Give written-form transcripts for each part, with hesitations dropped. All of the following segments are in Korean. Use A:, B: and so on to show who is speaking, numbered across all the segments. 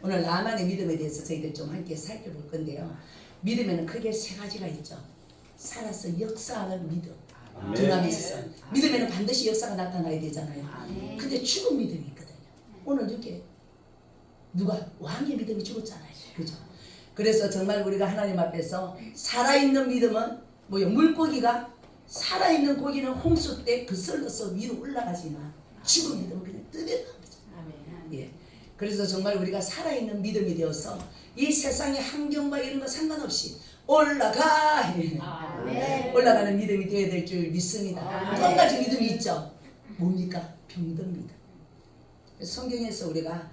A: 오늘 나만의 믿음에 대해서 저희들 좀 함께 살펴볼 건데요. 믿음에는 크게 세 가지가 있죠. 살아서 역사하는 믿음, 두나미스. 믿음에는 반드시 역사가 나타나야 되잖아요. 근데 죽은 믿음이 있거든요. 오늘 이렇게 누가 왕의 믿음이 죽었잖아요. 그죠? 그래서 정말 우리가 하나님 앞에서 살아있는 믿음은 뭐요? 물고기가 살아있는 고기는 홍수 때 그 썰어서 위로 올라가지만 죽은 믿음은 그냥 뜨내는 거죠. 예. 그래서 정말 우리가 살아있는 믿음이 되어서 이 세상의 환경과 이런 거 상관없이 올라가! 올라가는 믿음이 되어야 될 줄 믿습니다. 또 한 가지 믿음이 있죠. 뭡니까? 병든 믿음. 성경에서 우리가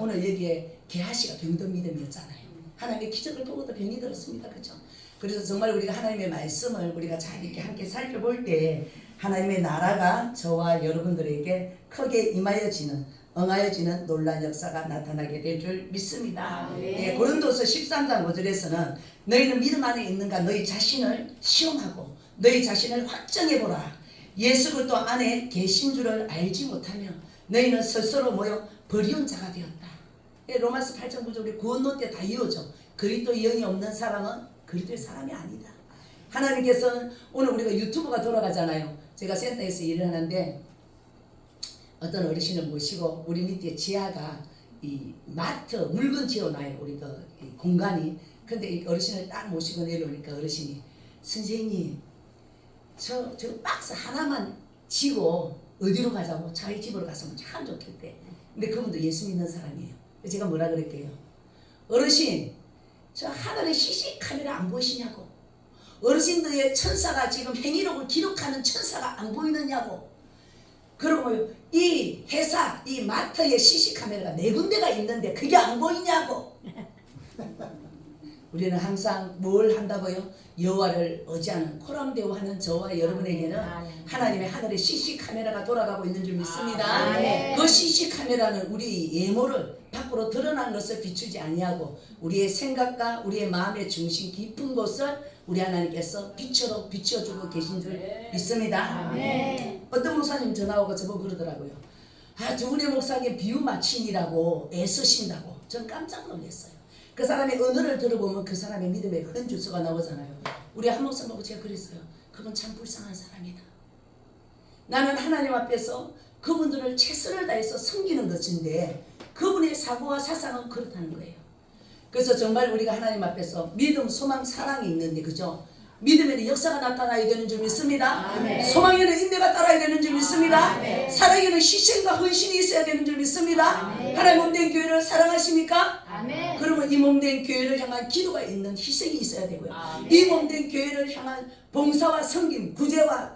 A: 오늘 여기에 게하시가 병든 믿음이었잖아요. 하나님의 기적을 보고도 병이 들었습니다. 그렇죠? 그래서 정말 우리가 하나님의 말씀을 우리가 잘 이렇게 함께 살펴볼 때 하나님의 나라가 저와 여러분들에게 크게 응하여지는 놀라운 역사가 나타나게 될 줄 믿습니다. 예, 고린도서 13장 5절에서는 너희는 믿음 안에 있는가 너희 자신을 시험하고 너희 자신을 확정해보라. 예수 그리스도 안에 계신 줄을 알지 못하며 너희는 스스로 모여 버리운 자가 되었다. 예, 로마서 8장 9절 우리 구원론 때 다 이어져. 그리스도의 영이 없는 사람은 그리스도의 사람이 아니다. 하나님께서는 오늘 우리가 유튜브가 돌아가잖아요. 제가 센터에서 일을 하는데 어떤 어르신을 모시고 우리 밑에 지하가 이 마트 물건 지어놔요. 우리 그 공간이. 근데 이 어르신을 딱 모시고 내려오니까 어르신이 선생님 저 박스 하나만 지고 어디로 가자고 자기 집으로 갔으면 참 좋겠대. 근데 그분도 예수 믿는 사람이에요. 제가 뭐라 그랬게요? 어르신 저 하늘에 CC 카메라 안 보이시냐고. 어르신들의 천사가 지금 행위록을 기록하는 천사가 안 보이느냐고. 그리고 이 회사 이 마트에 CC 카메라가 4군데가 있는데 그게 안 보이냐고. 우리는 항상 뭘 한다고요? 여호와를 의지하는 코람대오하는 저와 여러분에게는 하나님의 하늘에 CC 카메라가 돌아가고 있는 줄 믿습니다. 그 CC 카메라는 우리 예모를 밖으로 드러난 것을 비추지 아니하고 우리의 생각과 우리의 마음의 중심 깊은 곳을 우리 하나님께서 빛으로 비춰주고 계신 줄 믿습니다. 어떤 목사님 전화 오고 저보고 그러더라고요. 두 분의 목사님 비유 맞춤이라고 애쓰신다고. 전 깜짝 놀랐어요. 그 사람의 언어를 들어보면 그 사람의 믿음의 큰 주소가 나오잖아요. 우리 한 목사 보고 제가 그랬어요. 그건 참 불쌍한 사람이다. 나는 하나님 앞에서 그분들을 최선을 다해서 섬기는 것인데 그분의 사고와 사상은 그렇다는 거예요. 그래서 정말 우리가 하나님 앞에서 믿음, 소망, 사랑이 있는데 그죠? 믿음에는 역사가 나타나야 되는 줄 믿습니다. 소망에는 인내가 따라야 되는 줄 믿습니다. 사랑에는 희생과 헌신이 있어야 되는 줄 믿습니다. 하나님 몸된 교회를 사랑하십니까? 그러면 이 몸된 교회를 향한 기도가 있는 희생이 있어야 되고요. 이 몸된 교회를 향한 봉사와 섬김, 구제와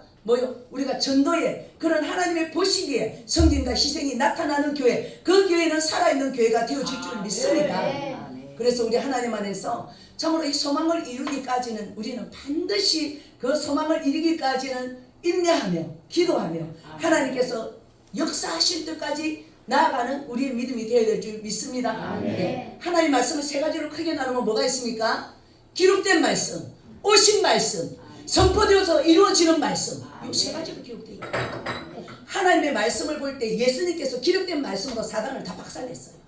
A: 우리가 전도에 그런 하나님의 보시기에 섬김과 희생이 나타나는 교회, 그 교회는 살아있는 교회가 되어질 줄 믿습니다. 그래서 우리 하나님 안에서 참으로 이 소망을 이루기까지는 우리는 반드시 그 소망을 이루기까지는 인내하며 기도하며 하나님께서 역사하실 때까지 나아가는 우리의 믿음이 되어야 될 줄 믿습니다. 네. 하나님 말씀을 세 가지로 크게 나누면 뭐가 있습니까? 기록된 말씀, 오신 말씀, 선포되어서 이루어지는 말씀. 이 세 가지로 기록되어 있어요. 하나님의 말씀을 볼 때 예수님께서 기록된 말씀으로 사단을 다 박살냈어요.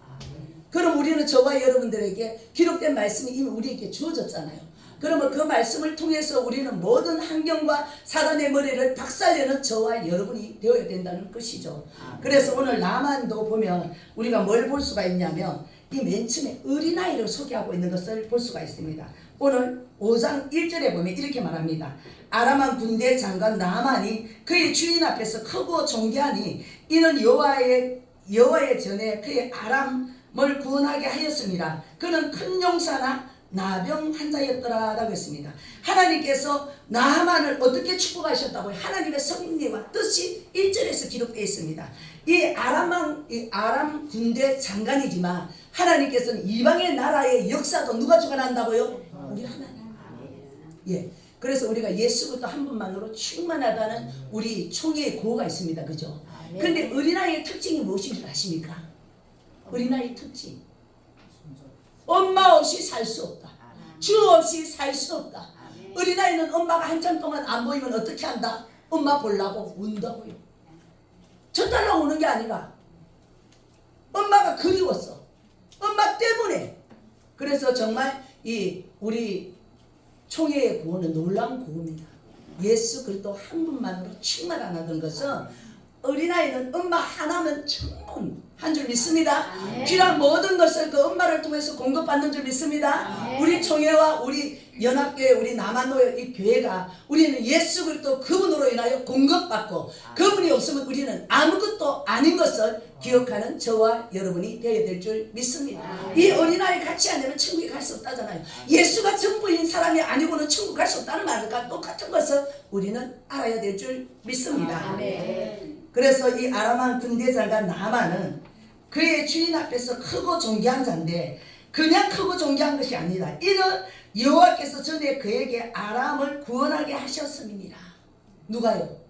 A: 그럼 우리는 저와 여러분들에게 기록된 말씀이 이미 우리에게 주어졌잖아요. 그러면 그 말씀을 통해서 우리는 모든 환경과 사단의 머리를 박살내는 저와 여러분이 되어야 된다는 것이죠. 그래서 오늘 나만도 보면 우리가 뭘 볼 수가 있냐면 이 맨 처음에 어린아이를 소개하고 있는 것을 볼 수가 있습니다. 오늘 5장 1절에 보면 이렇게 말합니다. 아람왕 군대 장관 나아만이 그의 주인 앞에서 크고 존귀하니 이는 여호와의 전에 그의 아람을 구원하게 하였습니다. 그는 큰 용사나 나병 환자였더라라고 했습니다. 하나님께서 나하만을 어떻게 축복하셨다고요? 하나님의 섭리와 뜻이 1절에서 기록되어 있습니다. 이 아람 군대 장관이지만 하나님께서는 이방의 나라의 역사도 누가 주관한다고요? 우리 하나님. 예. 그래서 우리가 예수 그리스도 한 분만으로 충만하다는 우리 총회의 구호가 있습니다. 그죠? 그런데 어린아이의 특징이 무엇인지 아십니까? 어린아이의 특징. 엄마 없이 살 수 없다. 주 없이 살 수 없다. 어린아이는 엄마가 한참 동안 안 보이면 어떻게 한다? 엄마 보려고 운다고요. 저 달라고 우는 게 아니라 엄마가 그리웠어. 엄마 그래서 정말 이 우리 총회의 구원은 놀라운 구원입니다. 예수 그리스도 한 분만으로 충만하다는 것은 어린아이는 엄마 하나면 충분한 줄 믿습니다. 필요한 모든 것을 그 엄마를 통해서 공급받는 줄 믿습니다. 우리 총회와 우리 연합교회, 우리 남한노예 이 교회가 우리는 예수 그리스도 그분으로 인하여 공급받고 그분이 없으면 우리는 아무것도 아닌 것을 기억하는 저와 여러분이 되어야 될 줄 믿습니다. 이 어린아이 같이 안 되면 천국에 갈 수 없다잖아요. 예수가 전부인 사람이 아니고는 천국 갈 수 없다는 말과 똑같은 것을 우리는 알아야 될 줄 믿습니다. 그래서 이 아람왕 군대장과 나만은 그의 주인 앞에서 크고 존귀한 자인데 그냥 크고 존귀한 것이 아니다. 이는 여호와께서 전에 그에게 아람을 구원하게 하셨음이니라. 누가요?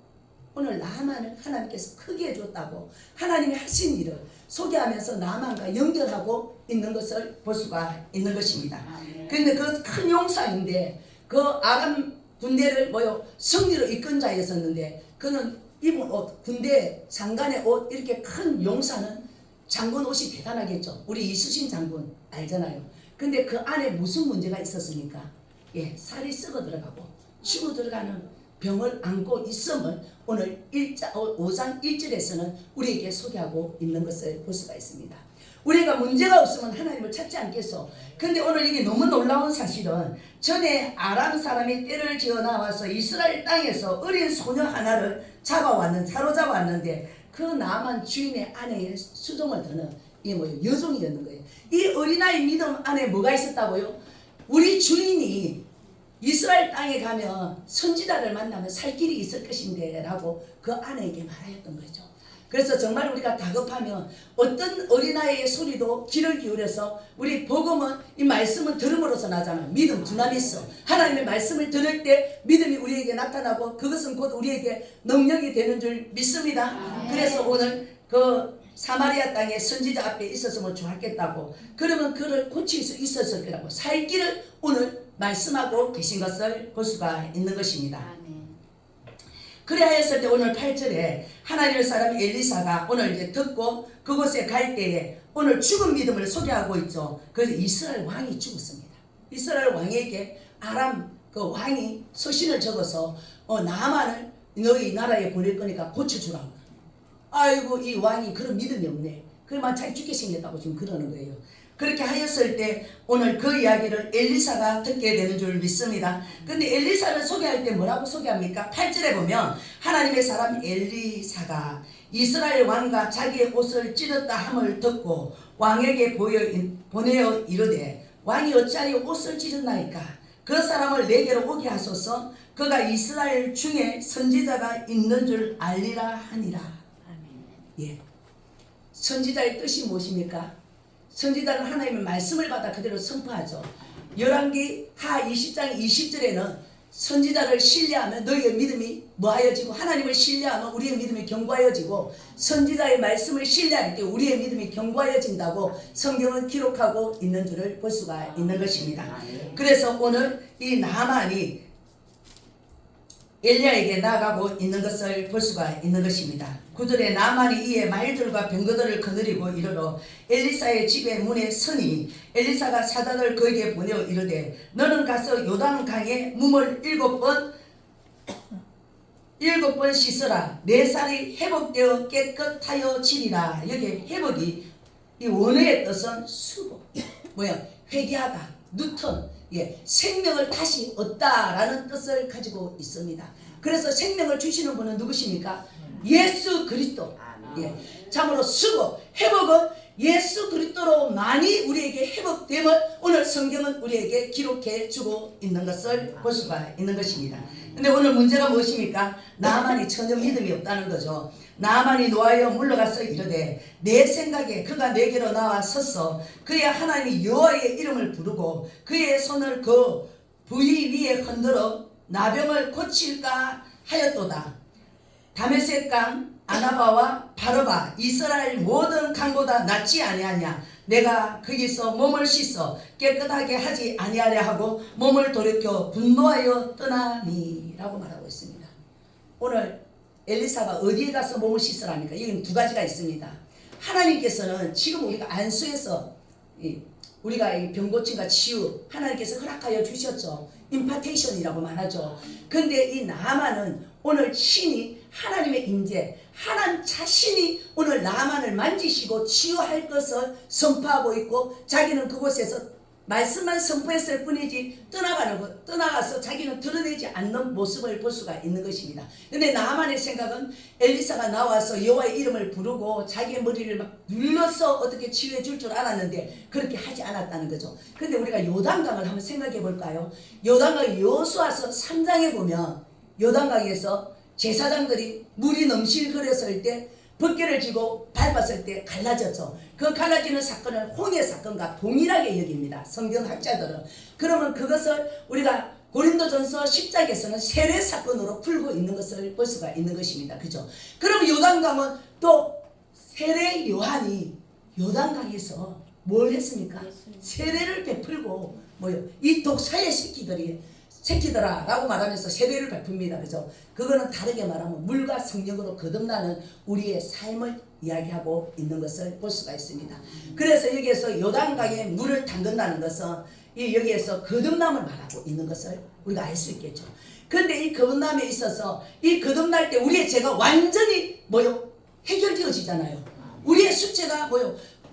A: 오늘 나만을 하나님께서 크게 해줬다고 하나님이 하신 일을 소개하면서 나만과 연결하고 있는 것을 볼 수가 있는 것입니다. 그런데 그 큰 용사인데 그 아람 군대를 승리로 이끈 자였었는데 그는 입은 옷, 군대 장관의 옷, 이렇게 큰 용사는 장군 옷이 대단하겠죠. 우리 이수신 장군 알잖아요. 근데 그 안에 무슨 문제가 있었습니까? 살이 썩어 들어가고 죽어 들어가는 병을 안고 있음을 오늘 5장 1절에서는 우리에게 소개하고 있는 것을 볼 수가 있습니다. 우리가 문제가 없으면 하나님을 찾지 않겠소. 근데 오늘 이게 너무 놀라운 사실은 전에 아람 사람이 떼를 지어 나와서 이스라엘 땅에서 어린 소녀 하나를 사로잡아왔는데 그 나만 주인의 아내의 수종을 드는 여종이었는 거예요. 이 어린아이 믿음 안에 뭐가 있었다고요? 우리 주인이 이스라엘 땅에 가면 선지자를 만나면 살 길이 있을 것인데 라고 그 아내에게 말하였던 거죠. 그래서 정말 우리가 다급하면 어떤 어린아이의 소리도 귀를 기울여서 우리 복음은 이 말씀은 들음으로써 나잖아요. 믿음 두나미스. 하나님의 말씀을 들을 때 믿음이 우리에게 나타나고 그것은 곧 우리에게 능력이 되는 줄 믿습니다. 그래서 오늘 그 사마리아 땅에 선지자 앞에 있었으면 좋았겠다고, 그러면 그를 고칠 수 있었을 거라고 살 길을 오늘 말씀하고 계신 것을 볼 수가 있는 것입니다. 그래하였을 때 오늘 8절에 하나님의 사람 엘리사가 오늘 이제 듣고 그곳에 갈 때에 오늘 죽은 믿음을 소개하고 있죠. 그래서 이스라엘 왕이 죽었습니다. 이스라엘 왕에게 아람 그 왕이 서신을 적어서 나만을 너희 나라에 보낼 거니까 고쳐주라고. 아이고 이 왕이 그런 믿음이 없네. 그러면 자기 죽게 생겼다고 지금 그러는 거예요. 그렇게 하였을 때 오늘 그 이야기를 엘리사가 듣게 되는 줄 믿습니다. 근데 엘리사를 소개할 때 뭐라고 소개합니까? 8절에 보면 하나님의 사람 엘리사가 이스라엘 왕과 자기의 옷을 찢었다 함을 듣고 왕에게 보내어 이르되 왕이 어찌하여 옷을 찢었나이까? 그 사람을 내게로 오게 하소서. 그가 이스라엘 중에 선지자가 있는 줄 알리라 하니라. 선지자의 뜻이 무엇입니까? 선지자는 하나님의 말씀을 받아 그대로 선포하죠. 열왕기 하 20장 20절에는 선지자를 신뢰하면 너희의 믿음이 뭐하여지고, 하나님을 신뢰하면 우리의 믿음이 견고하여지고, 선지자의 말씀을 신뢰할 때 우리의 믿음이 견고하여진다고 성경은 기록하고 있는 줄을 볼 수가 있는 것입니다. 그래서 오늘 이 나만이 엘리야에게 나아가고 있는 것을 볼 수가 있는 것입니다. 9절에 나만이 이에 말들과 병거들을 거느리고 이르러 엘리사의 집의 문에 서니 엘리사가 사자들 그에게 보내어 이르되 너는 가서 요단강에 몸을 7번 씻으라. 내 살이 회복되어 깨끗하여지리라. 여기 회복이 이 원어의 뜻은 수복, 회개하다, 누턴, 생명을 다시 얻다라는 뜻을 가지고 있습니다. 그래서 생명을 주시는 분은 누구십니까? 예수 그리스도. 참으로 수고, 회복은 예수 그리스도로만이 우리에게 회복됨을 오늘 성경은 우리에게 기록해 주고 있는 것을 볼 수가 있는 것입니다. 근데 오늘 문제가 무엇입니까? 나만이 전혀 믿음이 없다는 거죠. 나만이 노하여 물러가서 이르되 내 생각에 그가 내게로 나와 섰어 그의 하나님 여호와의 이름을 부르고 그의 손을 그 부위 위에 흔들어 나병을 고칠까 하였도다. 다메섹강 아나바와 바르바 이스라엘 모든 강보다 낫지 아니하냐. 내가 거기서 몸을 씻어 깨끗하게 하지 아니하려 하고 몸을 돌이켜 분노하여 떠나니 라고 말하고 있습니다. 오늘 엘리사가 어디에 가서 몸을 씻으랍니까? 여기는 두 가지가 있습니다. 하나님께서는 지금 우리가 안수해서 우리가 이 병고침과 치유 하나님께서 허락하여 주셨죠. 임파테이션이라고 말하죠. 근데 이 나아만은 오늘 신이 하나님의 임재, 하나님 자신이 오늘 나아만을 만지시고 치유할 것을 선포하고 있고, 자기는 그곳에서 말씀만 선포했을 뿐이지 떠나가서 자기는 드러내지 않는 모습을 볼 수가 있는 것입니다. 근데 나아만의 생각은 엘리사가 나와서 여호와의 이름을 부르고 자기의 머리를 막 눌러서 어떻게 치유해 줄 줄 알았는데 그렇게 하지 않았다는 거죠. 근데 우리가 요단강을 한번 생각해 볼까요? 요단강 여호수아서 3장에 보면 요단강에서 제사장들이 물이 넘실거렸을 때 벗개를 쥐고 밟았을 때 갈라졌죠. 그 갈라지는 사건을 홍해 사건과 동일하게 여깁니다. 성경학자들은. 그러면 그것을 우리가 고린도전서 10장에서는 세례 사건으로 풀고 있는 것을 볼 수가 있는 것입니다. 그죠? 그럼 요단강은 또 세례 요한이 요단강에서 뭘 했습니까? 세례를 베풀고 이 독사의 새끼들아 라고 말하면서 세례를 베풉니다. 그죠? 그거는 다르게 말하면 물과 성령으로 거듭나는 우리의 삶을 이야기하고 있는 것을 볼 수가 있습니다. 그래서 여기에서 요단강에 물을 담근다는 것은 여기에서 거듭남을 말하고 있는 것을 우리가 알 수 있겠죠. 그런데 이 거듭남에 있어서 이 거듭날 때 우리의 죄가 완전히 해결되어지잖아요. 우리의 수치가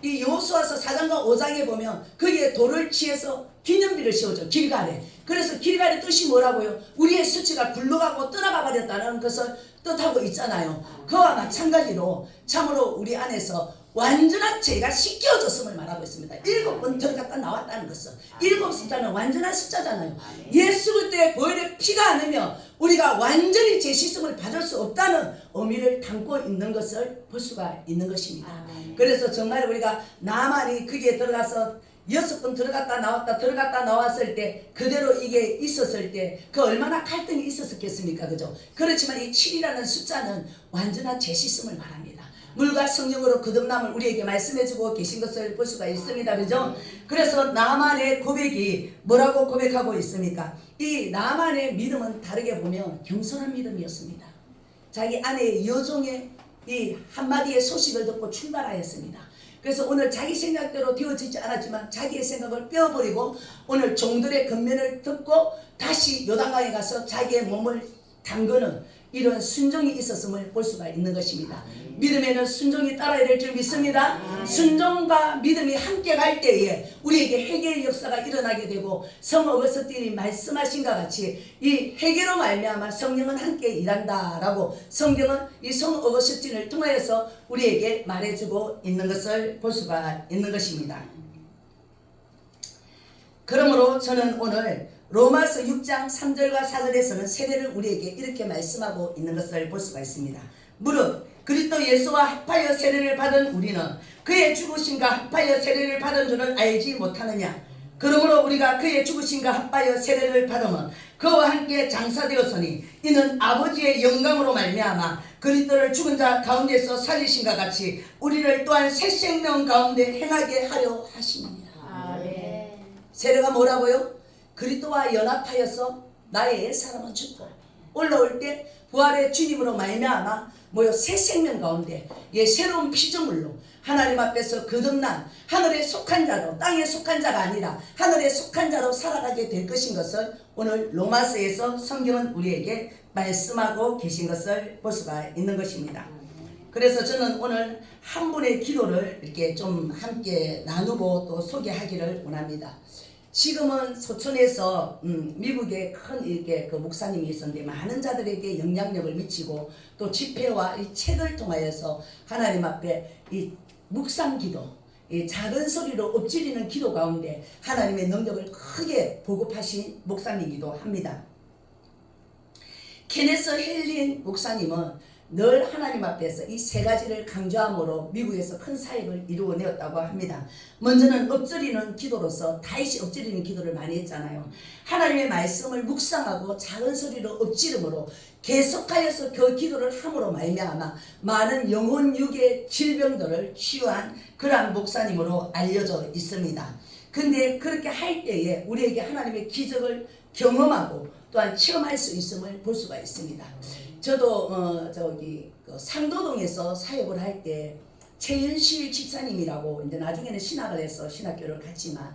A: 이 여호수아서 4장과 5장에 보면 거기에 돌을 치해서 기념비를 세우죠. 길갈에. 그래서 길갈의 뜻이 뭐라고요? 우리의 수치가 굴러가고 떠나가 버렸다는 것을 뜻하고 있잖아요. 그와 마찬가지로 참으로 우리 안에서 완전한 죄가 씻겨졌음을 말하고 있습니다. 7번 들어갔다 나왔다는 것은 7 숫자는 완전한 숫자잖아요. 예수 그리스도의 보혈의 피가 않으면 우리가 완전히 죄 씻음을 받을 수 없다는 의미를 담고 있는 것을 볼 수가 있는 것입니다. 그래서 정말 우리가 나만이 거기에 들어가서 6번 들어갔다 나왔을 때 그대로 이게 있었을 때 그 얼마나 갈등이 있었겠습니까? 그죠? 그렇지만 이 7이라는 숫자는 완전한 죄 씻음을 말합니다. 물과 성령으로 거듭남을 우리에게 말씀해주고 계신 것을 볼 수가 있습니다. 그죠? 그래서 나만의 고백이 뭐라고 고백하고 있습니까? 이 나만의 믿음은 다르게 보면 겸손한 믿음이었습니다. 자기 아내의 여종의 이 한마디의 소식을 듣고 출발하였습니다. 그래서 오늘 자기 생각대로 되어지지 않았지만 자기의 생각을 빼어버리고 오늘 종들의 권면을 듣고 다시 요단강에 가서 자기의 몸을 담그는 이런 순종이 있었음을 볼 수가 있는 것입니다. 믿음에는 순종이 따라야 될 줄 믿습니다. 순종과 믿음이 함께 갈 때에 우리에게 회개의 역사가 일어나게 되고 성 어거스틴이 말씀하신 것 같이 이 회개로 말미암아 성령은 함께 일한다라고 성경은 이 성 어거스틴을 통하여서 우리에게 말해주고 있는 것을 볼 수가 있는 것입니다. 그러므로 저는 오늘 로마서 6장 3절과 4절에서는 세례를 우리에게 이렇게 말씀하고 있는 것을 볼 수가 있습니다. 무릇 그리스도 예수와 합하여 세례를 받은 우리는 그의 죽으심과 합하여 세례를 받은 줄을 알지 못하느냐. 그러므로 우리가 그의 죽으심과 합하여 세례를 받으면 그와 함께 장사되었으니 이는 아버지의 영광으로 말미암아 그리스도를 죽은 자 가운데서 살리신과 같이 우리를 또한 새 생명 가운데 행하게 하려 하심이니라. 세례가 뭐라고요? 그리스도와 연합하여서 나의 옛사람은 죽고 올라올 때 부활의 주님으로 말미암아 새 생명 가운데 새로운 피조물로 하나님 앞에서 거듭난 하늘에 속한 자로 땅에 속한 자가 아니라 하늘에 속한 자로 살아가게 될 것인 것을 오늘 로마서에서 성경은 우리에게 말씀하고 계신 것을 볼 수가 있는 것입니다. 그래서 저는 오늘 한 분의 기도를 이렇게 좀 함께 나누고 또 소개하기를 원합니다. 지금은 소촌에서 미국에 큰 이렇게 그 목사님이 있었는데 많은 자들에게 영향력을 미치고 또 집회와 이 책을 통하여서 하나님 앞에 이 묵상기도, 이 작은 소리로 엎지리는 기도 가운데 하나님의 능력을 크게 보급하신 목사님이기도 합니다. 케네스 헬린 목사님은 늘 하나님 앞에서 이 3가지를 강조함으로 미국에서 큰 사역을 이루어내었다고 합니다. 먼저는 엎드리는 기도로서 다윗이 엎드리는 기도를 많이 했잖아요. 하나님의 말씀을 묵상하고 작은 소리로 엎지름으로 계속하여서 그 기도를 함으로 말미암아 많은 영혼 육의 질병들을 치유한 그러한 목사님으로 알려져 있습니다. 근데 그렇게 할 때에 우리에게 하나님의 기적을 경험하고 또한 체험할 수 있음을 볼 수가 있습니다. 저도 상도동에서 사역을 할 때 최현실 집사님이라고 이제 나중에는 신학을 해서 신학교를 갔지만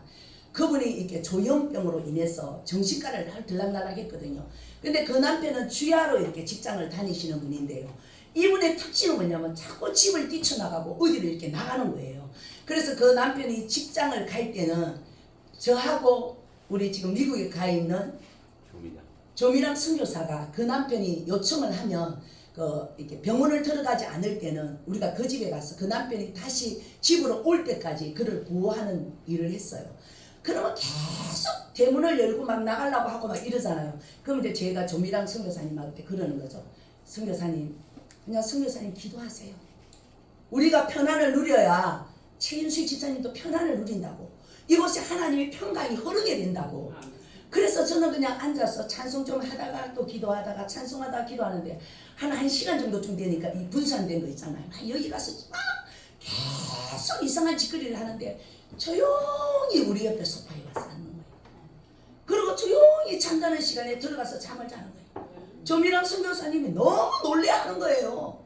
A: 그분이 이렇게 조현병으로 인해서 정신과를 들락날락했거든요. 근데 그 남편은 주야로 이렇게 직장을 다니시는 분인데요. 이분의 특징은 뭐냐면 자꾸 집을 뛰쳐나가고 어디로 이렇게 나가는 거예요. 그래서 그 남편이 직장을 갈 때는 저하고 우리 지금 미국에 가 있는 조미랑 선교사가 그 남편이 요청을 하면 이렇게 병원을 들어가지 않을 때는 우리가 그 집에 가서 그 남편이 다시 집으로 올 때까지 그를 보호하는 일을 했어요. 그러면 계속 대문을 열고 막 나가려고 하고 막 이러잖아요. 그럼 이제 제가 조미랑 선교사님한테 그러는 거죠. 선교사님, 그냥 선교사님 기도하세요. 우리가 편안을 누려야 최윤수 집사님도 편안을 누린다고. 이곳에 하나님의 평강이 흐르게 된다고. 그래서 저는 그냥 앉아서 찬송 좀 하다가 또 기도하다가 찬송하다가 기도하는데 한 시간 정도쯤 되니까 이 분산된 거 있잖아요. 여기 가서 막 계속 이상한 짓거리를 하는데 조용히 우리 옆에 소파에 와서 앉는 거예요. 그리고 조용히 잠자는 시간에 들어가서 잠을 자는 거예요. 조미랑 선교사님이 너무 놀래하는 거예요.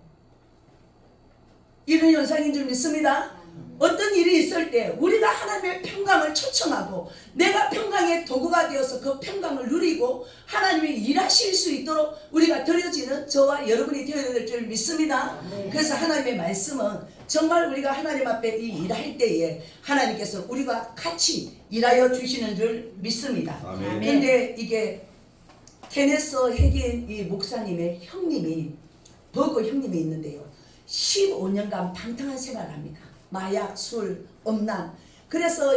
A: 이런 현상인 줄 믿습니다. 어떤 일이 있을 때 우리가 하나님의 평강을 초청하고 내가 평강의 도구가 되어서 그 평강을 누리고 하나님이 일하실 수 있도록 우리가 드려지는 저와 여러분이 되어야 될 줄 믿습니다. 그래서 하나님의 말씀은 정말 우리가 하나님 앞에 이 일할 때에 하나님께서 우리가 같이 일하여 주시는 줄 믿습니다. 그런데 이게 케네스 해긴 이 목사님의 형님이 버거 형님이 있는데요. 15년간 방탕한 생활을 합니다. 마약, 술, 음란. 그래서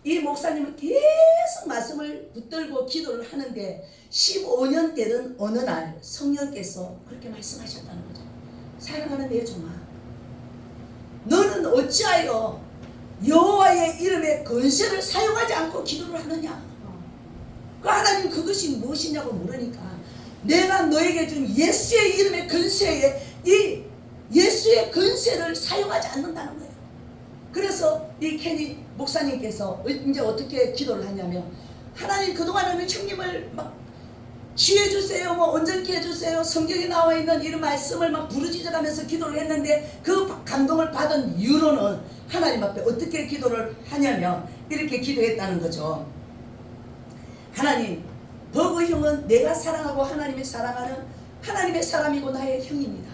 A: 이 목사님은 계속 말씀을 붙들고 기도를 하는데 15년 되던 어느 날 성령께서 그렇게 말씀하셨다는 거죠. 사랑하는 내 종아, 너는 어찌하여 여호와의 이름의 권세를 사용하지 않고 기도를 하느냐? 그 하나님 그것이 무엇이냐고 물으니까 내가 너에게 준 예수의 이름의 권세에 이 예수의 권세를 사용하지 않는다는 거예요. 그래서 이 케니 목사님께서 이제 어떻게 기도를 하냐면 하나님 그동안은 형님을 막 치유해주세요, 뭐 온전케 해주세요, 성경에 나와 있는 이런 말씀을 막 부르짖어가면서 기도를 했는데 그 감동을 받은 이유로는 하나님 앞에 어떻게 기도를 하냐면 이렇게 기도했다는 거죠. 하나님, 버그 형은 내가 사랑하고 하나님이 사랑하는 하나님의 사람이고 나의 형입니다.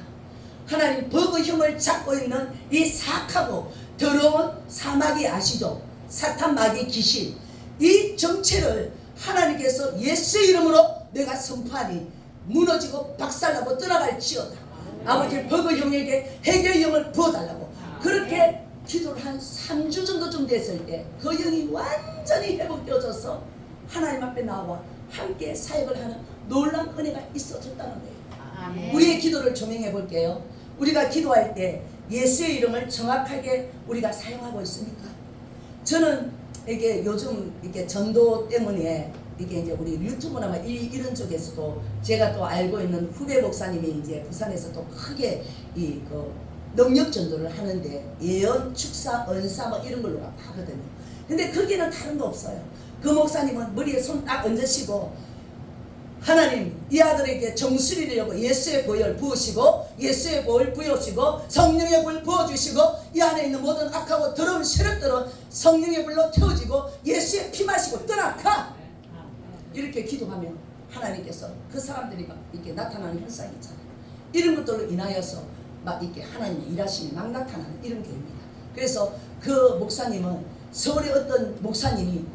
A: 하나님, 버그 형을 잡고 있는 이 사악하고 더러운 사마귀 아시죠? 사탄 마귀 귀신, 이 정체를 하나님께서 예수의 이름으로 내가 선포하니 무너지고 박살나고 떠나갈지어다. 아버지, 버그 형에게 해결의 영을 부어달라고 그렇게 기도를 한 3주 정도쯤 됐을 때 그 영이 완전히 회복되어져서 하나님 앞에 나와 함께 사역을 하는 놀라운 은혜가 있어졌다는 거예요. 우리의 기도를 조명해 볼게요. 우리가 기도할 때 예수의 이름을 정확하게 우리가 사용하고 있습니까? 저는 이게 요즘 이게 전도 때문에 이게 이제 우리 유튜브나 이런 쪽에서도 제가 또 알고 있는 후배 목사님이 이제 부산에서 또 크게 이 능력 전도를 하는데 예언, 축사, 은사 뭐 이런 걸로 하거든요. 근데 거기는 다른 거 없어요. 그 목사님은 머리에 손 딱 얹으시고 하나님, 이 아들에게 정수리를 열고 예수의 보혈 부으시고 예수의 보혈 부으시고 성령의 불 부어주시고 이 안에 있는 모든 악하고 더러운 세력들은 성령의 불로 태워지고 예수의 피 마시고 떠나가. 이렇게 기도하면 하나님께서 그 사람들이 막 이렇게 나타나는 현상이 있잖아요. 이런 것들로 인하여서 막 이렇게 하나님이 일하시니 막 나타나는 이런 교회입니다. 그래서 그 목사님은 서울의 어떤 목사님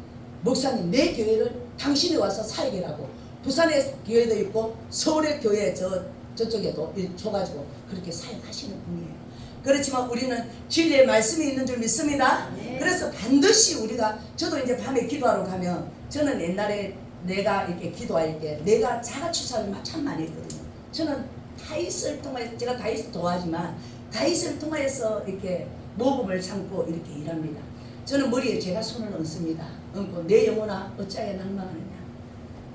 A: 내 교회를 당신이 와서 사역이라고 부산의 교회도 있고 서울의 교회 저쪽에도 줘가지고 그렇게 사역하시는 분이에요. 그렇지만 우리는 진리의 말씀이 있는 줄 믿습니다. 그래서 반드시 우리가, 저도 이제 밤에 기도하러 가면 저는 옛날에 내가 이렇게 기도할 때 내가 자가추사를 참 많이 했거든요. 저는 다윗을 통하여, 제가 다윗을 좋아하지만 다윗을 통하여서 이렇게 모범을 삼고 이렇게 일합니다. 저는 머리에 제가 손을 얹습니다. 얹고 내 영혼아 어찌하여 낭망하느냐.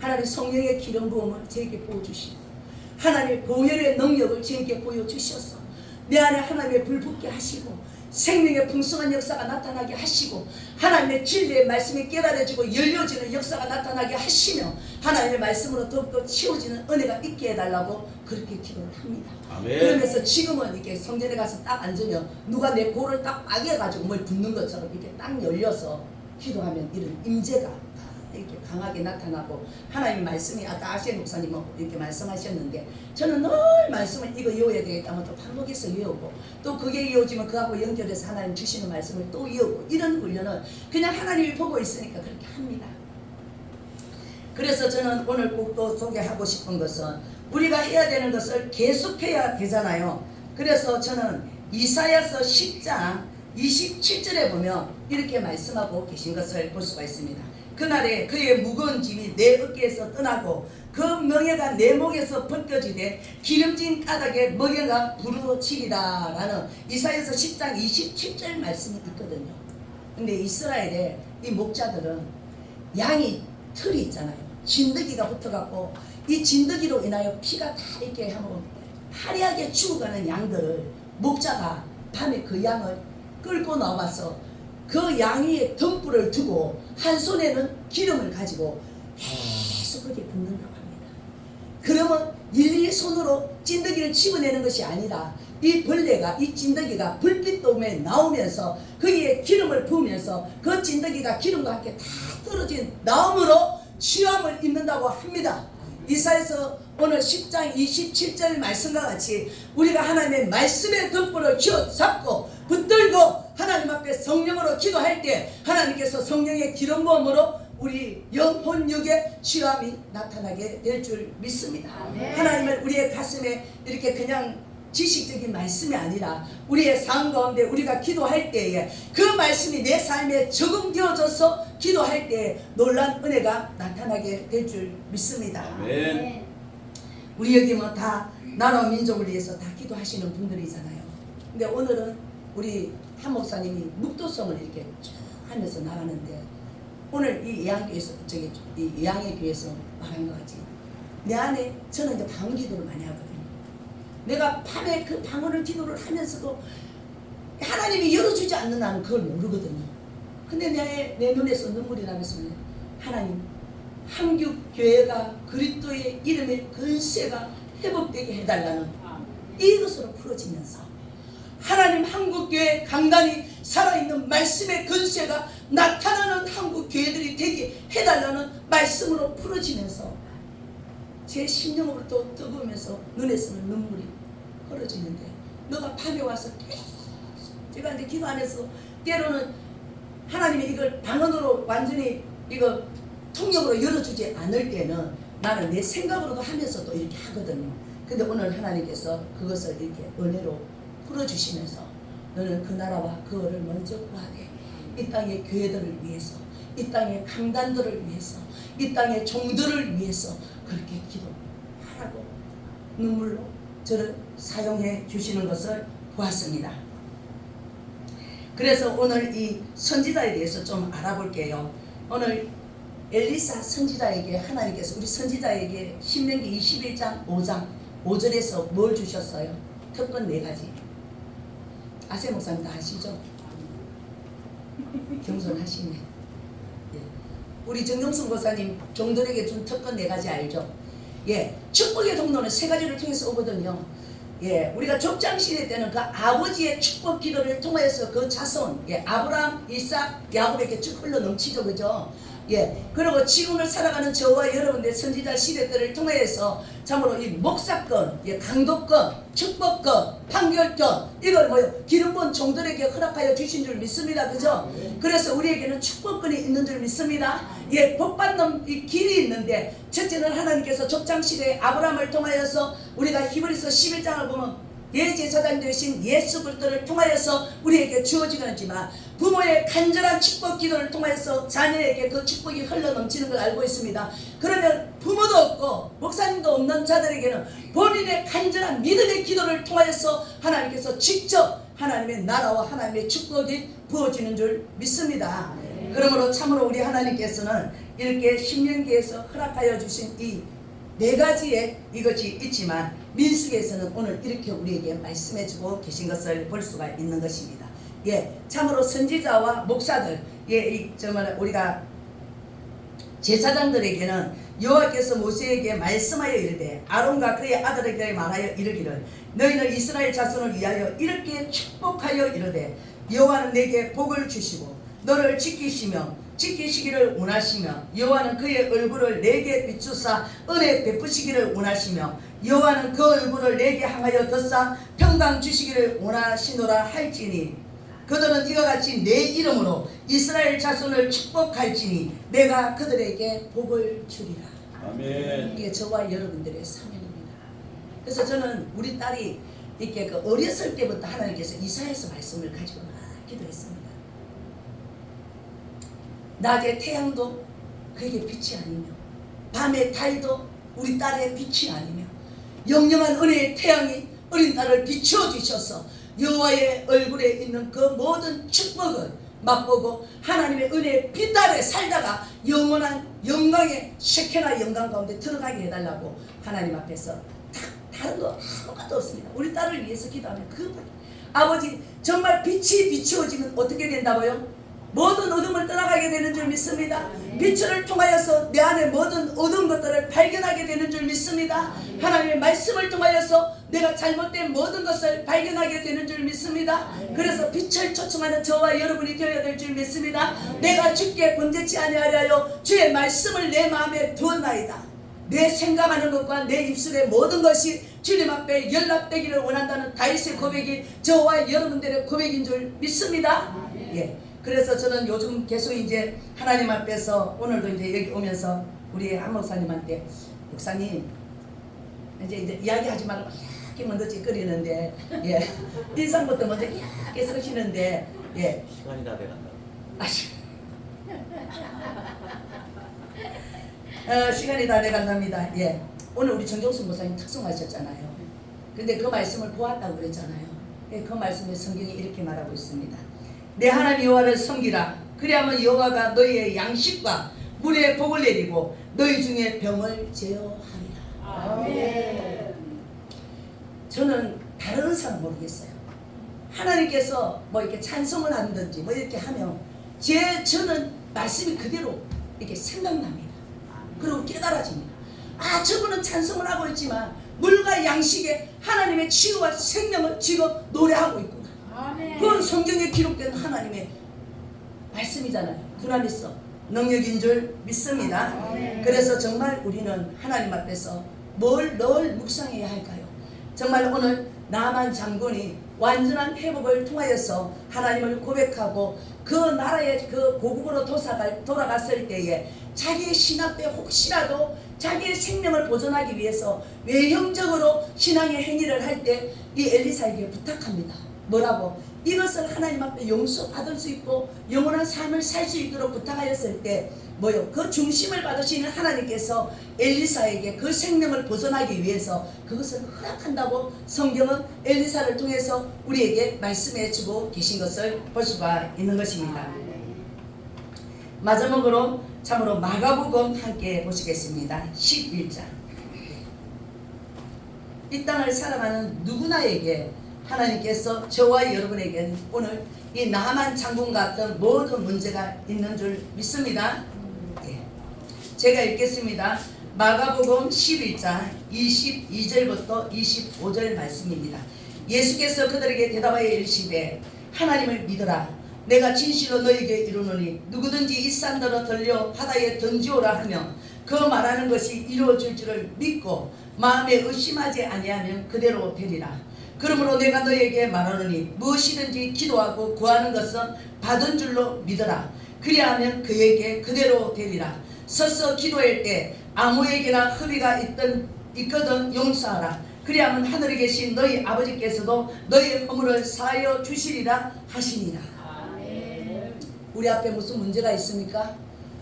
A: 하나님 성령의 기름 부음을 제게 보여주시고 하나님의 보혈의 능력을 제게 보여주셔서 내 안에 하나님의 불 붙게 하시고 생명의 풍성한 역사가 나타나게 하시고 하나님의 진리의 말씀이 깨달아지고 열려지는 역사가 나타나게 하시며 하나님의 말씀으로 더욱더 채워지는 은혜가 있게 해달라고 그렇게 기도를 합니다.
B: 아멘.
A: 그러면서 지금은 이렇게 성전에 가서 딱 앉으면 누가 내 볼을 딱 빠개가지고 뭘 붓는 것처럼 이렇게 딱 열려서 기도하면 이런 임재가 이렇게 강하게 나타나고 하나님 말씀이 아까 아시아 목사님 이렇게 말씀하셨는데 저는 늘 말씀을 이거 외워야 되겠다면 또 반복해서 외우고 또 그게 이어지면 그하고 연결해서 하나님 주시는 말씀을 또 외우고 이런 훈련은 그냥 하나님이 보고 있으니까 그렇게 합니다. 그래서 저는 오늘 꼭 또 소개하고 싶은 것은 우리가 해야 되는 것을 계속해야 되잖아요. 그래서 저는 이사야서 10장 27절에 보면 이렇게 말씀하고 계신 것을 볼 수가 있습니다. 그날에 그의 무거운 짐이 내 어깨에서 떠나고 그 멍에가 내 목에서 벗겨지되 기름진 까닭에 멍에가 부르짖으리라 라는 이사야서 10장 27절 말씀이 있거든요. 근데 이스라엘의 이 목자들은 양이 털이 있잖아요. 진드기가 붙어갖고 이 진드기로 인하여 피가 다 이렇게 하면 화려하게 죽어가는 양들을 목자가 밤에 그 양을 끌고 나와서 그 양의 덤불을 두고 한 손에는 기름을 가지고 계속 그렇게 붓는다고 합니다. 그러면 일일이 손으로 찐득이를 집어내는 것이 아니라 이 벌레가 이 찐득이가 불빛 도움에 나오면서 거기에 기름을 부으면서 그 찐득이가 기름과 함께 다 떨어진 나음으로 취함을 입는다고 합니다. 이사야서 오늘 10장 27절 말씀과 같이 우리가 하나님의 말씀의 덤불을 쥐어잡고 붙들고 하나님 앞에 성령으로 기도할 때 하나님께서 성령의 기름 부음으로 우리 영혼육에 취함이 나타나게 될 줄 믿습니다. 하나님은 우리의 가슴에 이렇게 그냥 지식적인 말씀이 아니라 우리의 삶 가운데 우리가 기도할 때에 그 말씀이 내 삶에 적응되어져서 기도할 때에 놀란 은혜가 나타나게 될 줄 믿습니다.
B: 아멘.
A: 우리 여기 뭐 다 나라와 민족을 위해서 다 기도하시는 분들이잖아요. 근데 오늘은 우리 한 목사님이 묵도성을 이렇게 쭉 하면서 나가는데 오늘 이 예양교회에서 이 예양의 교회에서 말한 것 같이 내 안에 저는 이제 방언 기도를 많이 하거든요. 내가 밤에 그 방언을 기도를 하면서도 하나님이 열어주지 않는 나는 그걸 모르거든요. 근데 내 눈에서 눈물이 나면서 하나님 한국교회가 그리스도의 이름의 근세가 회복되게 해달라는 이것으로 풀어지면서 하나님 한국교회 강단이 살아있는 말씀의 근세가 나타나는 한국교회들이 되게 해달라는 말씀으로 풀어지면서 제 심령으로 또 뜨거우면서 눈에서는 눈물이 흐르지는데 너가 밤에 와서 계속 제가 이제 기도 안에서 때로는 하나님이 이걸 방언으로 완전히 이거 통역으로 열어주지 않을 때는 나는 내 생각으로도 하면서도 이렇게 하거든요. 근데 오늘 하나님께서 그것을 이렇게 은혜로 풀어주시면서 너는 그 나라와 그거를 먼저 구하되 이 땅의 교회들을 위해서 이 땅의 강단들을 위해서 이 땅의 종들을 위해서 그렇게 기도하라고 눈물로 저를 사용해 주시는 것을 보았습니다. 그래서 오늘 이 선지자에 대해서 좀 알아볼게요. 오늘 엘리사 선지자에게 하나님께서 우리 선지자에게 신명기 21장 5장 5절에서 뭘 주셨어요? 특권 4가지. 아세 목사님 다 아시죠? 겸손하시네. 예. 우리 정정순 목사님 종들에게 준 특권 4가지 알죠? 예, 축복의 종로는 3가지를 통해서 오거든요. 예, 우리가 족장시대 때는 그 아버지의 축복 기도를 통해서 그 자손, 예, 아브라함, 이삭, 야곱에게 쭉 흘러 넘치죠, 그죠? 예, 그리고 지금을 살아가는 저와 여러분들 선지자 시대 때를 통해서 참으로 이 목사권, 예, 강도권, 축복권, 판결권 이걸 뭐요? 기름 부은 종들에게 허락하여 주신 줄 믿습니다, 그죠? 그래서 우리에게는 축복권이 있는 줄 믿습니다. 예, 복받는 이 길이 있는데 첫째는 하나님께서 족장시대에 아브라함을 통하여서 우리가 히브리서 11장을 보면 대제사장 되신 예수 그리스도를 통하여서 우리에게 주어지지만 부모의 간절한 축복 기도를 통해서 자녀에게 그 축복이 흘러넘치는 걸 알고 있습니다. 그러면 부모도 없고 목사님도 없는 자들에게는 본인의 간절한 믿음의 기도를 통하여서 하나님께서 직접 하나님의 나라와 하나님의 축복이 부어지는 줄 믿습니다. 그러므로 참으로 우리 하나님께서는 이렇게 신명기에서 허락하여 주신 이 4가지의 이것이 있지만 민수기에서는 오늘 이렇게 우리에게 말씀해주고 계신 것을 볼 수가 있는 것입니다. 참으로 선지자와 목사들, 정말 우리가 제사장들에게는 여호와께서 모세에게 말씀하여 이르되 아론과 그의 아들에게 말하여 이르기를 너희는 이스라엘 자손을 위하여 이렇게 축복하여 이르되 여호와는 내게 복을 주시고 너를 지키시기를 원하시며 여호와는 그의 얼굴을 내게 비추사 은혜 베푸시기를 원하시며 여호와는 그 얼굴을 내게 향하여 덧사 평강 주시기를 원하시노라 할지니 그들은 이와 같이 내 이름으로 이스라엘 자손을 축복할지니 내가 그들에게 복을 주리라.
B: 아멘.
A: 이게 저와 여러분들의 사명입니다. 그래서 저는 우리 딸이 이렇게 그 어렸을 때부터 하나님께서 이사야서 말씀을 가지고 막 기도했습니다. 낮에 태양도 그에게 빛이 아니며 밤에 달도 우리 딸의 빛이 아니며 영영한 은혜의 태양이 어린 딸을 비추어 주셔서 여호와의 얼굴에 있는 그 모든 축복을 맛보고 하나님의 은혜의 빛 아래 살다가 영원한 영광의 셰케나 영광 가운데 들어가게 해달라고 하나님 앞에서 다른 거 아무것도 없습니다. 우리 딸을 위해서 기도하면 그밖에. 아버지 정말 빛이 비추어지면 어떻게 된다고요? 모든 어둠을 떠나가게 되는 줄 믿습니다. 빛을 통하여서 내 안에 모든 어두운 것들을 발견하게 되는 줄 믿습니다. 하나님의 말씀을 통하여서 내가 잘못된 모든 것을 발견하게 되는 줄 믿습니다. 그래서 빛을 초청하는 저와 여러분이 되어야 될 줄 믿습니다. 내가 주께 번제치 아니하려 주의 말씀을 내 마음에 두었나이다. 내 생각하는 것과 내 입술의 모든 것이 주님 앞에 연락되기를 원한다는 다윗의 고백이 저와 여러분들의 고백인 줄 믿습니다. 그래서 저는 요즘 계속 이제 하나님 앞에서 오늘도 이제 여기 오면서 우리 한 목사님한테 목사님 이제 이야기하지 말고 이렇게 먼저 찌끄리는데 인상부터 먼저 이렇게 서시는데
B: 시간이 다 돼간다.
A: 시간이 다 돼간답니다. 오늘 우리 정종수 목사님 특송하셨잖아요. 근데 그 말씀을 보았다고 그랬잖아요. 그 말씀에 성경이 이렇게 말하고 있습니다. 내 하나님 여호와를 섬기라. 그리하면 여호와가 너희의 양식과 물에 복을 내리고 너희 중에 병을 제어하리라. 아멘. 저는 다른 의사는 모르겠어요. 하나님께서 뭐 이렇게 찬송을 한든지 뭐 이렇게 하면 저는 말씀이 그대로 이렇게 생각납니다. 그리고 깨달아집니다. 저분은 찬송을 하고 있지만 물과 양식에 하나님의 치유와 생명을 지금 노래하고 있구나. 그건 성경에 기록된 하나님의 말씀이잖아요. 두나미서 능력인 줄 믿습니다. 그래서 정말 우리는 하나님 앞에서 뭘 늘 묵상해야 할까요? 정말 오늘 나만 장군이 완전한 회복을 통하여서 하나님을 고백하고 그 나라의 그 고국으로 돌아갔을 때에 자기의 신 앞에 혹시라도 자기의 생명을 보존하기 위해서 외형적으로 신앙의 행위를 할 때 이 엘리사에게 부탁합니다. 뭐라고? 이것을 하나님 앞에 용서받을 수 있고 영원한 삶을 살 수 있도록 부탁하였을 때 그 중심을 받으시는 하나님께서 엘리사에게 그 생명을 보존하기 위해서 그것을 허락한다고 성경은 엘리사를 통해서 우리에게 말씀해 주고 계신 것을 볼 수가 있는 것입니다. 마지막으로 참으로 마가복음 함께 보시겠습니다. 11장. 이 땅을 살아가는 누구나에게 하나님께서 저와 여러분에게는 오늘 이 나만 장군 같은 모든 문제가 있는 줄 믿습니다. 제가 읽겠습니다. 마가복음 11장 22절부터 25절 말씀입니다. 예수께서 그들에게 대답하여 이르시되 하나님을 믿어라. 내가 진실로 너에게 이르노니 누구든지 이 산더러 들려 바다에 던지오라 하면 그 말하는 것이 이루어질 줄을 믿고 마음에 의심하지 아니하면 그대로 되리라. 그러므로 내가 너에게 말하노니 무엇이든지 기도하고 구하는 것은 받은 줄로 믿어라. 그리하면 그에게 그대로 되리라. 서서 기도할 때 아무에게나 허비가 있거든 용서하라. 그리하면 하늘에 계신 너희 아버지께서도 너희 허물을 사하여 주시리라 하시니라. 우리 앞에 무슨 문제가 있습니까?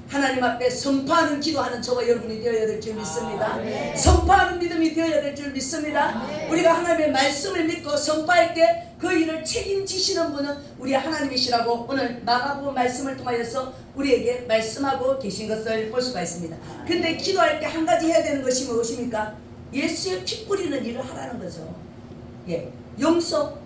A: 하나님 앞에 선포하는 기도하는 저와 여러분이 되어야 될 줄 믿습니다. 선포하는 믿음이 되어야 될 줄 믿습니다. 우리가 하나님의 말씀을 믿고 선포할 때 그 일을 책임지시는 분은 우리 하나님이시라고 오늘 마가복음 말씀을 통하여서 우리에게 말씀하고 계신 것을 볼 수가 있습니다. 근데 기도할 때 한 가지 해야 되는 것이 무엇입니까? 예수의 피 뿌리는 일을 하라는 거죠. 용서,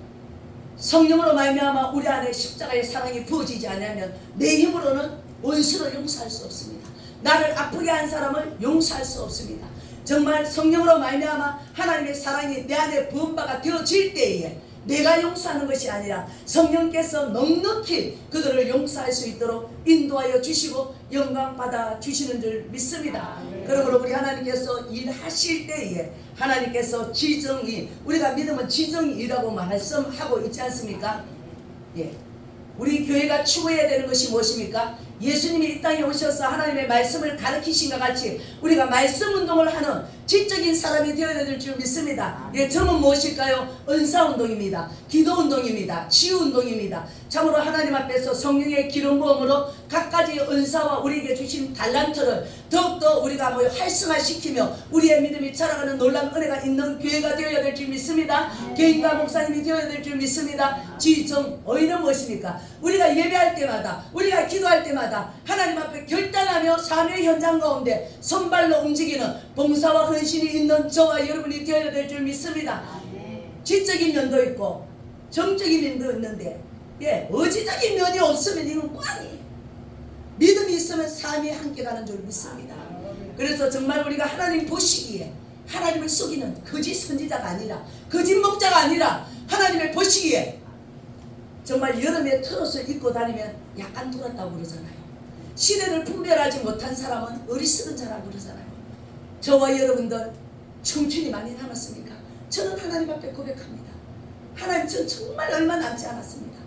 A: 성령으로 말미암아 우리 안에 십자가의 사랑이 부어지지 않으면 내 힘으로는 원수를 용서할 수 없습니다. 나를 아프게 한 사람을 용서할 수 없습니다. 정말 성령으로 말미암아 하나님의 사랑이 내 안에 부음바가 되어질 때에 내가 용서하는 것이 아니라 성령께서 넉넉히 그들을 용서할 수 있도록 인도하여 주시고 영광 받아 주시는 줄 믿습니다. 그러므로 우리 하나님께서 일하실 때에 하나님께서 지정의, 우리가 믿으면 지정의라고 말씀하고 있지 않습니까? 예. 우리 교회가 추구해야 되는 것이 무엇입니까? 예수님이 이 땅에 오셔서 하나님의 말씀을 가르치신과 같이 우리가 말씀 운동을 하는 지적인 사람이 되어야 될 줄 믿습니다. 예, 점은 무엇일까요? 은사 운동입니다. 기도 운동입니다. 치유 운동입니다. 참으로 하나님 앞에서 성령의 기름 부음으로 각가지 은사와 우리에게 주신 달란트를 더욱더 우리가 활성화시키며 우리의 믿음이 자라가는 놀라운 은혜가 있는 교회가 되어야 될 줄 믿습니다. 개인과 목사님이 되어야 될 줄 믿습니다. 지정의는 무엇입니까? 우리가 예배할 때마다, 우리가 기도할 때마다 하나님 앞에 결단하며 삶의 현장 가운데 손발로 움직이는 봉사와 헌신이 있는 저와 여러분이 되어야 될 줄 믿습니다. 지적인 면도 있고 정적인 면도 있는데, 예, 의지적인 면이 없으면 이건 꽝이에요. 믿음이 있으면 삶이 함께 가는 줄 믿습니다. 그래서 정말 우리가 하나님 보시기에 하나님을 속이는 거짓 선지자가 아니라, 거짓 목자가 아니라 하나님을 보시기에 정말 여름에 트롯을 입고 다니면 약간 돌았다고 그러잖아요. 시대를 분별하지 못한 사람은 어리석은 자라고 그러잖아요. 저와 여러분들 청춘이 많이 남았습니까? 저는 하나님 앞에 고백합니다. 하나님, 전 정말 얼마 남지 않았습니다.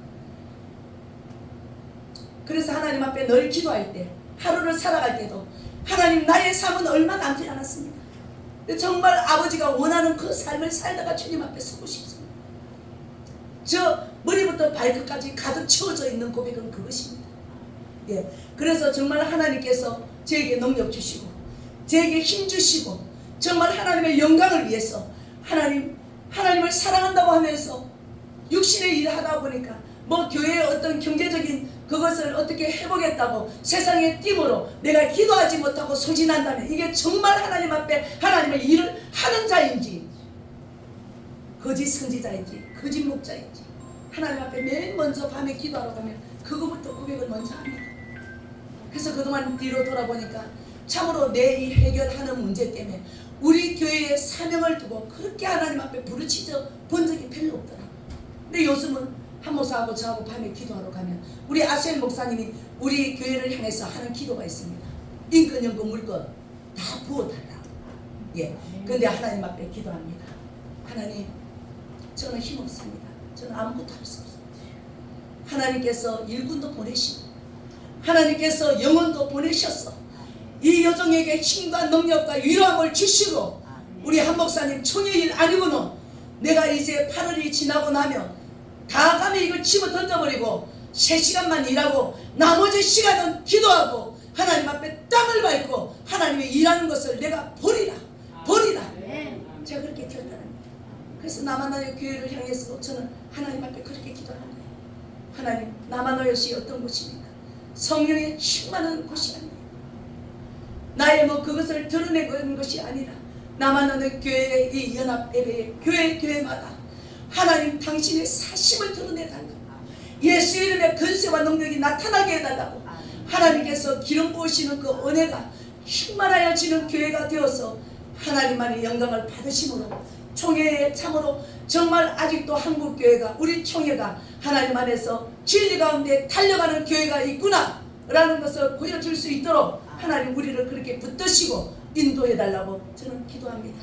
A: 그래서 하나님 앞에 늘 기도할 때, 하루를 살아갈 때도 하나님, 나의 삶은 얼마 남지 않았습니다. 정말 아버지가 원하는 그 삶을 살다가 주님 앞에 서고 싶습니다. 저 머리부터 발끝까지 가득 채워져 있는 고백은 그것입니다. 예, 그래서 정말 하나님께서 저에게 능력 주시고 저에게 힘 주시고 정말 하나님의 영광을 위해서 하나님을 사랑한다고 하면서 육신의 일을 하다 보니까 뭐 교회의 어떤 경제적인 그것을 어떻게 해보겠다고 세상의 띠으로 내가 기도하지 못하고 소진한다면 이게 정말 하나님 앞에 하나님의 일을 하는 자인지 거짓 선지자인지 거짓 목자인지 하나님 앞에 맨 먼저 밤에 기도하러 가면 그거부터 고백을 먼저 합니다. 그래서 그동안 뒤로 돌아보니까 참으로 내 이 해결하는 문제 때문에 우리 교회의 사명을 두고 그렇게 하나님 앞에 부르짖어 본 적이 별로 없더라고요. 근데 요즘은 한 목사하고 저하고 밤에 기도하러 가면 우리 아셀 목사님이 우리 교회를 향해서 하는 기도가 있습니다. 인권연금 물건 다 부어달라. 예. 근데 하나님 앞에 기도합니다. 하나님, 저는 힘없습니다. 저는 아무것도 할 수 없습니다. 하나님께서 일꾼도 보내시고 하나님께서 영혼도 보내셨어. 이 여종에게 힘과 능력과 위로함을 주시고 우리 한 목사님 총회일 아니고는 내가 이제 8월이 지나고 나면 다 가면 이걸 집어 던져버리고 3시간만 일하고 나머지 시간은 기도하고 하나님 앞에 땅을 밟고 하나님의 일하는 것을 내가 버리라. 제가 그렇게 결단합니다. 그래서 남아나의 교회를 향해서 저는 하나님 앞에 그렇게 기도합니다. 하나님, 남아나요시 어떤 곳입니까? 성령의 충만한 곳이 아니에요. 나의 뭐 그것을 드러내는 것이 아니라 남아나는 교회의 이 연합 예배의 교회마다 하나님 당신의 사심을 드러내달라고, 예수 이름의 근세와 능력이 나타나게 해달라고 하나님께서 기름 부으시는 그 은혜가 충만하여지는 교회가 되어서 하나님만의 영광을 받으심으로 총회에 참으로 정말 아직도 한국교회가, 우리 총회가 하나님 안에서 진리 가운데 달려가는 교회가 있구나 라는 것을 보여줄 수 있도록 하나님 우리를 그렇게 붙드시고 인도해달라고 저는 기도합니다.